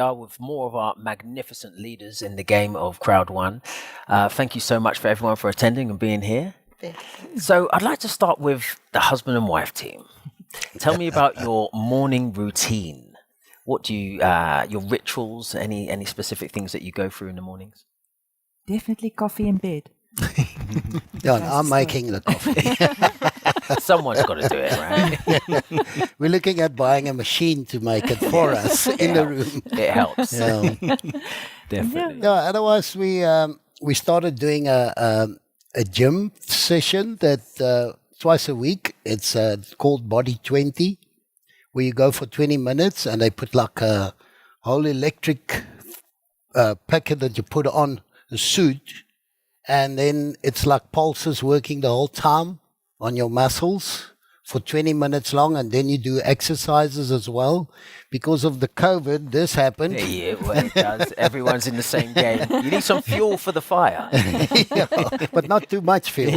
are with more of our magnificent leaders in the game of CROWD1. Thank you so much for everyone for attending and being here. So I'd like to start with the husband and wife team. Tell me about your morning routine. What do you, your rituals, any specific things that you go through in the mornings? Definitely coffee in bed. I'm making the coffee. Someone's got to do it, right? We're looking at buying a machine to make it for us in the room. It helps. Definitely. Yeah, otherwise, we started doing a gym session that twice a week. It's called Body 20, where you go for 20 minutes and they put like a whole electric packet that you put on a suit. And then it's like pulses working the whole time on your muscles for 20 minutes long. And then you do exercises as well. Because of the COVID, this happened. Yeah, well, it does. Everyone's in the same game. You need some fuel for the fire. But not too much fuel.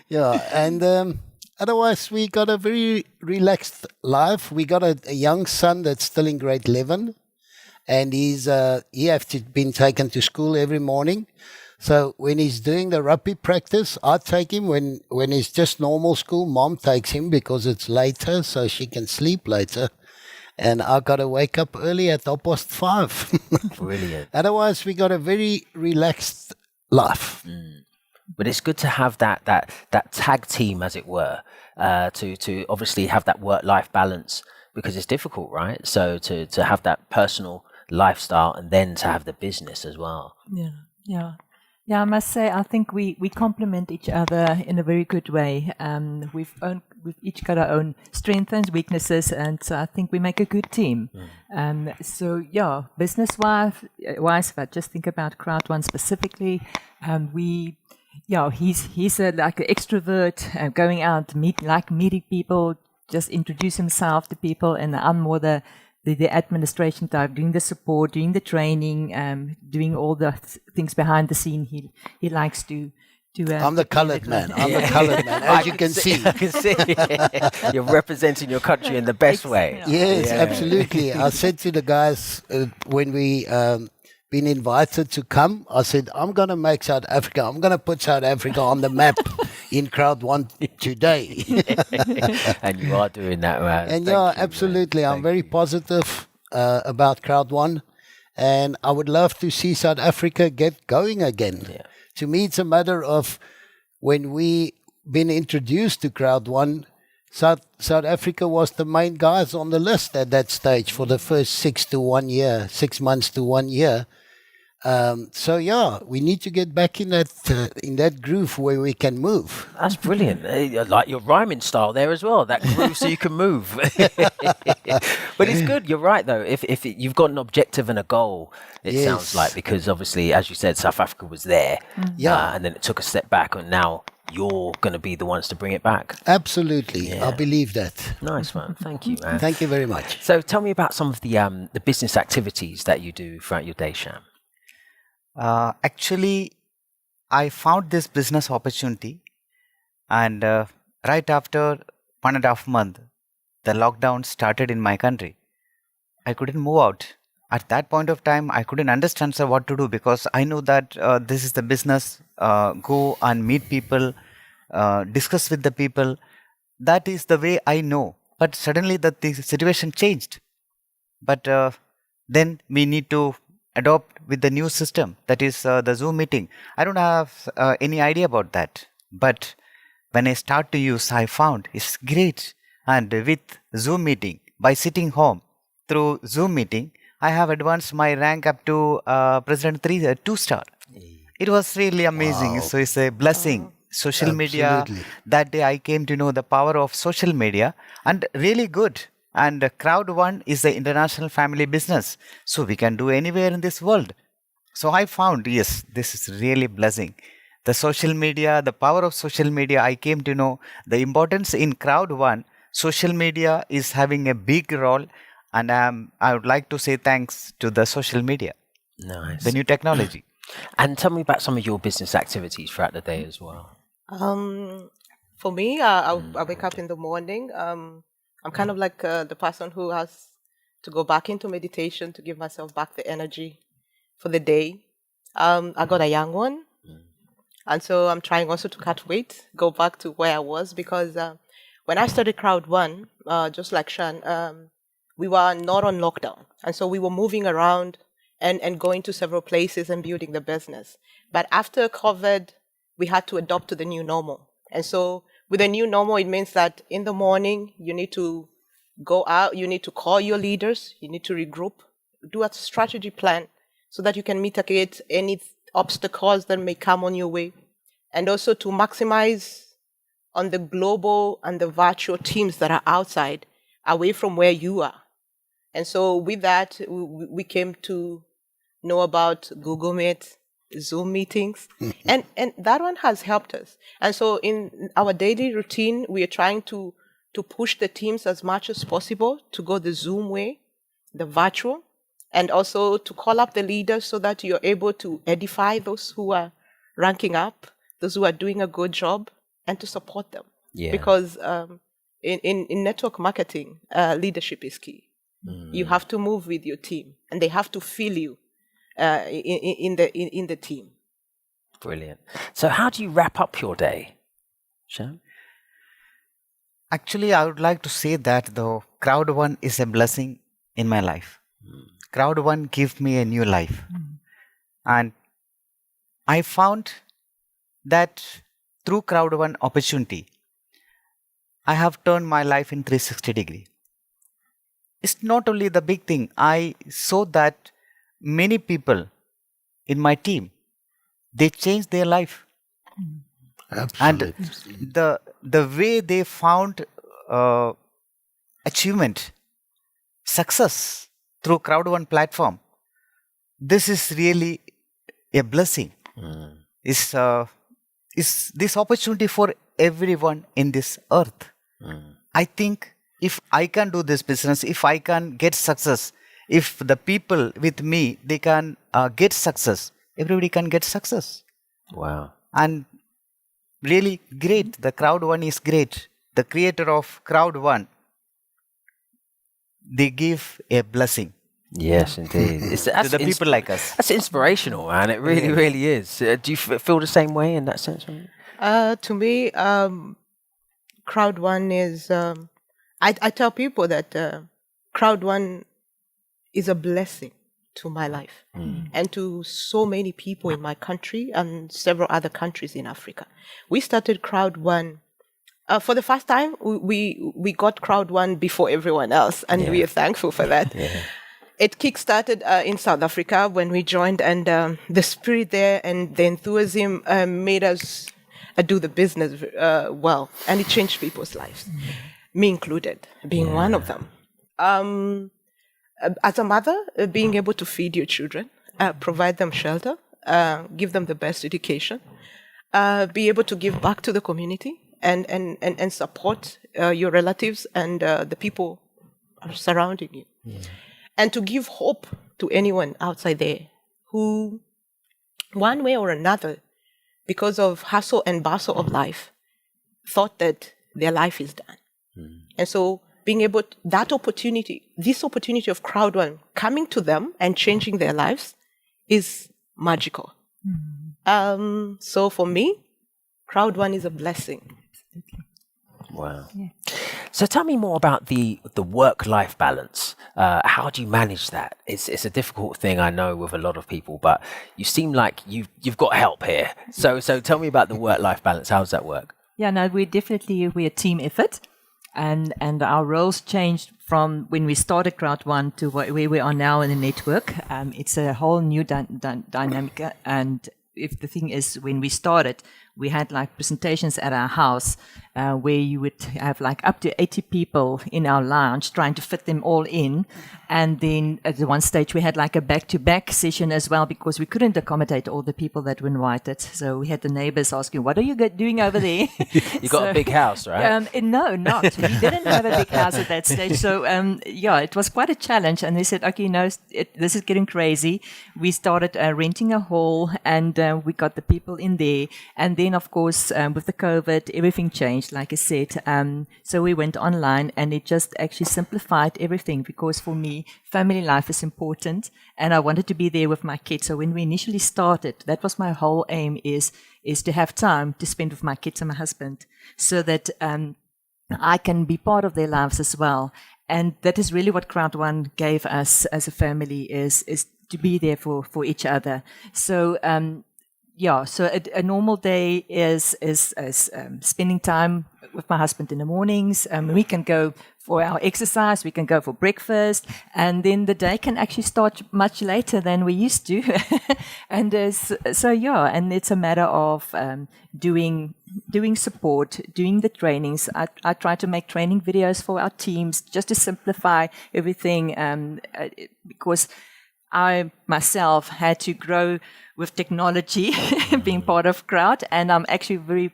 And otherwise, we got a very relaxed life. We got a young son that's still in grade 11. And he has been taken to school every morning. So when he's doing the rugby practice, I take him. When it's just normal school, Mom takes him because it's later, so she can sleep later. And I got to wake up early at 5:30. Brilliant. Otherwise, we got a very relaxed life. But it's good to have that tag team, as it were, to obviously have that work-life balance, because it's difficult, right? So to have that personal lifestyle and then to have the business as well. Yeah, I must say, I think we complement each other in a very good way. We've each got our own strengths and weaknesses, and so I think we make a good team. Business-wise, if I just think about CROWD1 specifically, he's like an extrovert, going out, meeting people, just introduce himself to people, and I'm more the administration type, doing the support, doing the training, doing all the things behind the scene. He likes to I'm the coloured man. As you can see. I can see. You're representing your country in the best way. Yes, absolutely. I said to the guys when we been invited to come, I said, I'm going to make South Africa. I'm going to put South Africa on the map in CROWD1 today. And you are doing that, man. And absolutely. I'm very positive about CROWD1. And I would love to see South Africa get going again. Yeah. To me, it's a matter of when we been introduced to CROWD1, South Africa was the main guys on the list at that stage for the first 6 months to 1 year. We need to get back in that groove where we can move. That's brilliant. I like your rhyming style there as well. That groove so you can move. But it's good. You're right though. If you've got an objective and a goal, it sounds like, because obviously, as you said, South Africa was there. And then it took a step back, and now you're going to be the ones to bring it back. Absolutely. I believe that. Nice, man. Thank you, man. Thank you very much. So tell me about some of the business activities that you do throughout your day, Sham. Actually, I found this business opportunity, and right after 1.5 months, the lockdown started in my country. I couldn't move out. At that point of time, I couldn't understand what to do, because I knew that this is the business, go and meet people, discuss with the people. That is the way I know. But suddenly the situation changed. But then we need to adopt with the new system, that is the Zoom meeting. I don't have any idea about that. But when I start to use, I found it's great. And with Zoom meeting, by sitting home through Zoom meeting, I have advanced my rank up to President 2-star. It was really amazing. Wow. So it's a blessing. Social media, that day I came to know the power of social media, and really good. And CROWD1 is the international family business. So we can do anywhere in this world. So I found, yes, this is really blessing. The social media, the power of social media, I came to know the importance in CROWD1. Social media is having a big role. And I would like to say thanks to the social media. Nice. The new technology. And tell me about some of your business activities throughout the day as well. For me, I wake up in the morning. I'm kind of like the person who has to go back into meditation, to give myself back the energy for the day. I got a young one. And so I'm trying also to cut weight, go back to where I was, because when I started CROWD1, just like Shan, we were not on lockdown. And so we were moving around and going to several places and building the business. But after COVID, we had to adopt to the new normal. And so with the new normal, it means that in the morning, you need to go out, you need to call your leaders, you need to regroup, do a strategy plan so that you can mitigate any obstacles that may come on your way, and also to maximize on the global and the virtual teams that are outside, away from where you are. And so with that, we came to know about Google Meet, Zoom meetings, and that one has helped us. And so in our daily routine, we are trying to push the teams as much as possible to go the Zoom way, the virtual, and also to call up the leaders so that you're able to edify those who are ranking up, those who are doing a good job, and to support them. Yeah. Because in network marketing, leadership is key. You have to move with your team, and they have to feel you in the team. Brilliant. So how do you wrap up your day, Shan? Actually, I would like to say that the CROWD1 is a blessing in my life. CROWD1 gave me a new life. And I found that through CROWD1 opportunity, I have turned my life in 360 degree. It's not only the big thing. I saw that many people in my team, they changed their life. Absolutely. And the way they found achievement, success through CROWD1 platform, this is really a blessing. Is this opportunity for everyone in this earth. I think if I can do this business, if I can get success, if the people with me, they can get success, everybody can get success. Wow. And really great. The CROWD1 is great. The creator of CROWD1, they give a blessing. Yes, indeed. To the people like us. That's inspirational, man. It really, really is. Do you feel the same way in that sense? To me, CROWD1 is... I tell people that CROWD1 is a blessing to my life and to so many people in my country and several other countries in Africa. We started CROWD1. For the first time, we got CROWD1 before everyone else, and we are thankful for that. It kick-started in South Africa when we joined, and the spirit there and the enthusiasm made us do the business well, and it changed people's lives, me included, being one of them. As a mother, being able to feed your children, provide them shelter, give them the best education, be able to give back to the community and support your relatives and the people surrounding you. And to give hope to anyone outside there who, one way or another, because of hustle and bustle of life, thought that their life is done. And so being able to, this opportunity of CROWD1 coming to them and changing their lives is magical. So for me, CROWD1 is a blessing. Wow. Yeah. So tell me more about the work-life balance. How do you manage that? It's a difficult thing, I know, with a lot of people, but you seem like you've got help here. So tell me about the work-life balance. How does that work? Yeah, no, we're a team effort, and our roles changed from when we started CROWD1 to where we are now in the network. It's a whole new dynamic, and if the thing is, when we started, we had like presentations at our house where you would have like up to 80 people in our lounge trying to fit them all in. And then at the one stage we had like a back-to-back session as well because we couldn't accommodate all the people that were invited. So we had the neighbors asking, what are you doing over there? You got a big house, right? No, not. We didn't have a big house at that stage. So it was quite a challenge. And they said, okay, no, this is getting crazy. We started renting a hall and we got the people in there. And then, of course, with the COVID, everything changed, like I said. So we went online, and it just actually simplified everything, because for me, family life is important, and I wanted to be there with my kids. So when we initially started, that was my whole aim, is to have time to spend with my kids and my husband, so that I can be part of their lives as well. And that is really what CROWD1 gave us as a family, is to be there for each other. So, so a normal day is spending time with my husband in the mornings. We can go for our exercise, we can go for breakfast, and then the day can actually start much later than we used to. And and it's a matter of doing support, doing the trainings. I try to make training videos for our teams just to simplify everything, because I myself had to grow with technology, being part of CROWD, and I'm actually very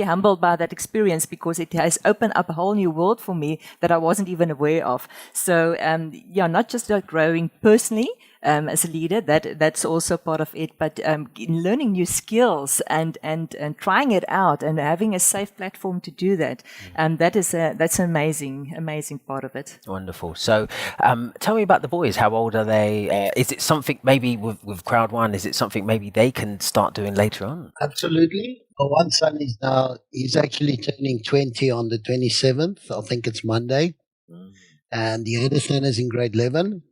humbled by that experience, because it has opened up a whole new world for me that I wasn't even aware of. So, not just growing personally as a leader, that's also part of it, but learning new skills and trying it out and having a safe platform to do that. That's an amazing part of it. Wonderful. So, tell me about the boys. How old are they? Is it something maybe with CROWD1? Is it something maybe they can start doing later on? Absolutely. Well, one son he's actually turning 20 on the 27th. I think it's Monday. And the other son is in grade 11.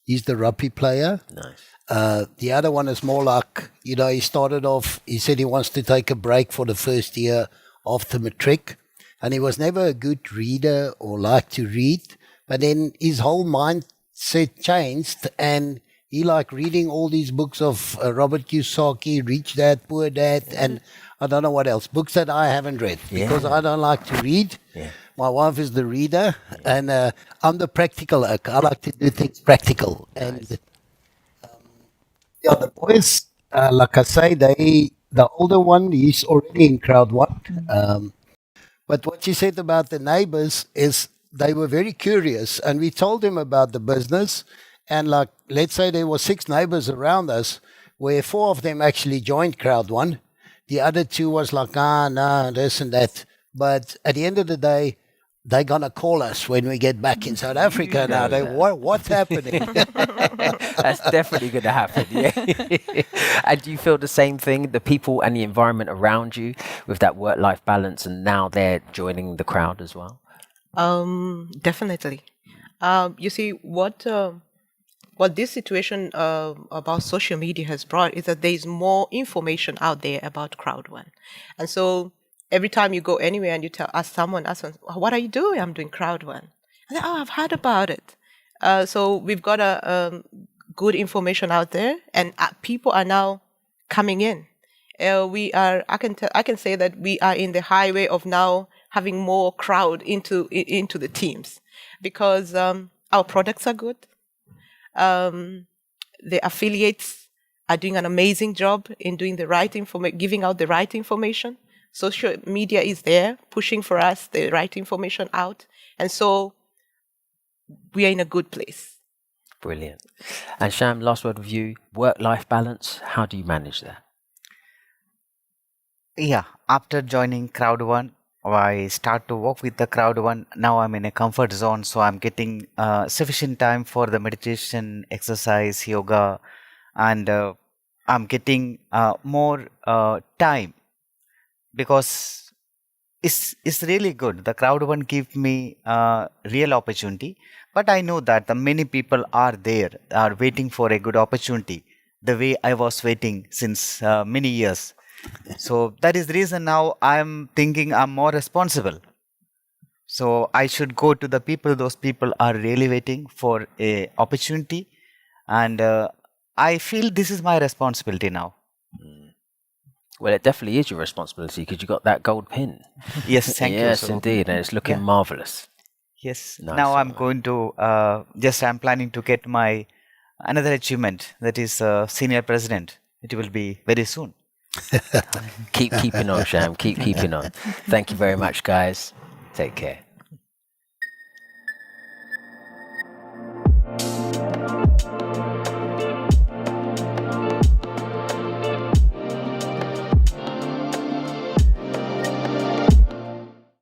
He's the rugby player. Nice. The other one is more like, he started off, he said he wants to take a break for the first year after matric. And he was never a good reader or liked to read. But then his whole mindset changed, and he liked reading all these books of Robert Kiyosaki, Rich Dad, Poor Dad, and I don't know what else. Books that I haven't read because I don't like to read. Yeah. My wife is the reader, and I'm the practical. I like to do things practical. And the boys, like I say, the older one, he's already in CROWD1. But what you said about the neighbors is they were very curious, and we told them about the business. And like, let's say there were 6 neighbors around us, where 4 of them actually joined CROWD1. The other 2 was like, no, this and that. But at the end of the day, they're going to call us when we get back in South Africa now. What's happening? That's definitely going to happen, yeah. And do you feel the same thing, the people and the environment around you with that work-life balance, and now they're joining the crowd as well? Definitely. You see, what this situation about social media has brought is that there is more information out there about CROWD1. And so every time you go anywhere and you ask someone, what are you doing? I'm doing CROWD1. And say, I've heard about it. So we've got a good information out there, and people are now coming in. I can say that we are in the highway of now having more crowd into the teams, because our products are good. The affiliates are doing an amazing job in doing the right giving out the right information. Social media is there pushing for us the right information out, and so we are in a good place. Brilliant. And Sham, last word with you. Work-life balance. How do you manage that? Yeah, after joining CROWD1, I start to work with the CROWD1. Now I'm in a comfort zone, so I'm getting sufficient time for the meditation, exercise, yoga, and I'm getting more time, because it's really good. The CROWD1 give me real opportunity, but I know that the many people are waiting for a good opportunity, the way I was waiting since many years. So that is the reason now I'm thinking I'm more responsible. So I should go to the people. Those people are really waiting for a opportunity, and I feel this is my responsibility now. Well, it definitely is your responsibility, because you got that gold pin. Yes, thank you. Yes, indeed, and it's looking marvelous. Yes. Nice. Now I'm going to I'm planning to get my another achievement, that is senior president. It will be very soon. Keep keeping on, Sham. Keep keeping on. Thank you very much, guys. Take care.